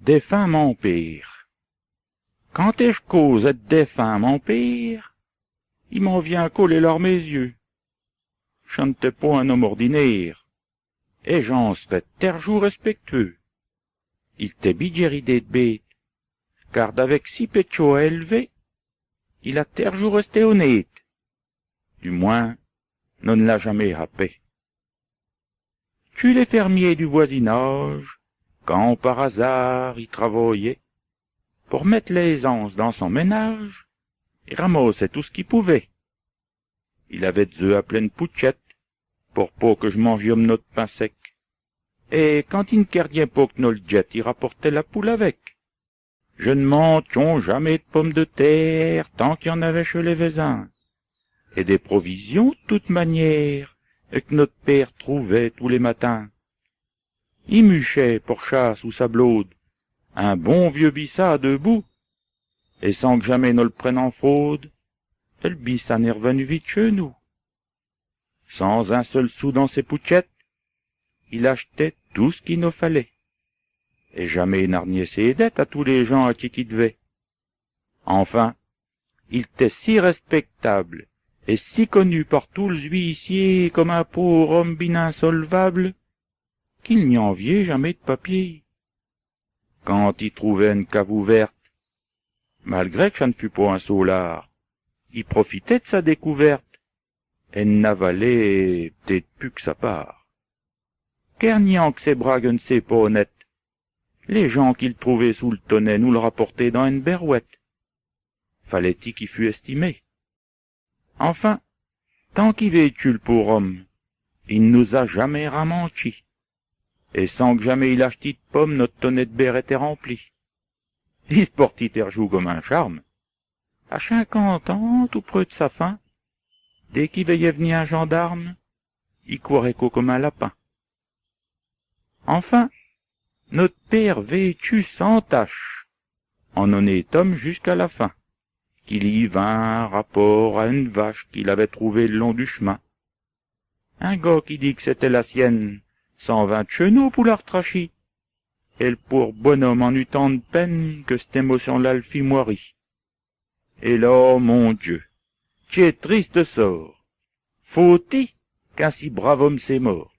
Défunt mon père. Quand je cause de défunt mon père, il m'en vient coller lors mes yeux. Je n'étais pas un homme ordinaire, et j'en serais terjou respectueux. Il t'est bidjéridé de bête, car d'avec si pécho à élever, il a terjou resté honnête. Du moins, non l'a jamais happé. Tu les fermiers du voisinage, quand par hasard il travaillait, pour mettre l'aisance dans son ménage, il ramassait tout ce qu'il pouvait. Il avait des œufs à pleine pouchette, pour pas que je mangium notre pain sec. Et quand il ne querdien pas que nous le jette, il rapportait la poule avec. Je ne manquions jamais de pommes de terre, tant qu'il y en avait chez les voisins. Et des provisions de toute manière, que notre père trouvait tous les matins. Il muchait pour chasse ou sablaude, un bon vieux bissa debout, et sans que jamais nous le prenne en fraude, le bissa n'est revenu vite chez nous. Sans un seul sou dans ses pouchettes, il achetait tout ce qu'il nous fallait, et jamais n'arniait ses dettes à tous les gens à qui il devait. Enfin, il était si respectable et si connu par tous les huissiers comme un pauvre homme bien insolvable, qu'il n'y enviait jamais de papier. Quand il trouvait une cave ouverte, malgré que ça ne fût pas un solard, il profitait de sa découverte, et n'avalait peut-être plus que sa part. Kernian que ses bragues ne sait pas honnête, les gens qu'il trouvait sous le tonnet nous le rapportaient dans une berouette. Fallait-il qu'il fût estimé. Enfin, tant qu'il véhicule pour homme, il nous a jamais ramenti. Et sans que jamais il achetit de pommes, notre tonnet de berre était rempli. Il se portit terjou comme un charme. À 50 ans, tout près de sa fin, dès qu'il veillait venir un gendarme, il courait comme un lapin. Enfin, notre père vécut sans tache, en honnête homme jusqu'à la fin, qu'il y vint un rapport à une vache qu'il avait trouvée le long du chemin. Un gars qui dit que c'était la sienne, 120 chenaux pour la retrachie. Et le pauvre bonhomme en eut tant de peine que cette émotion-là le fit moirir. Et là, mon Dieu, qui est triste sort. Faut-il qu'un si brave homme s'est mort.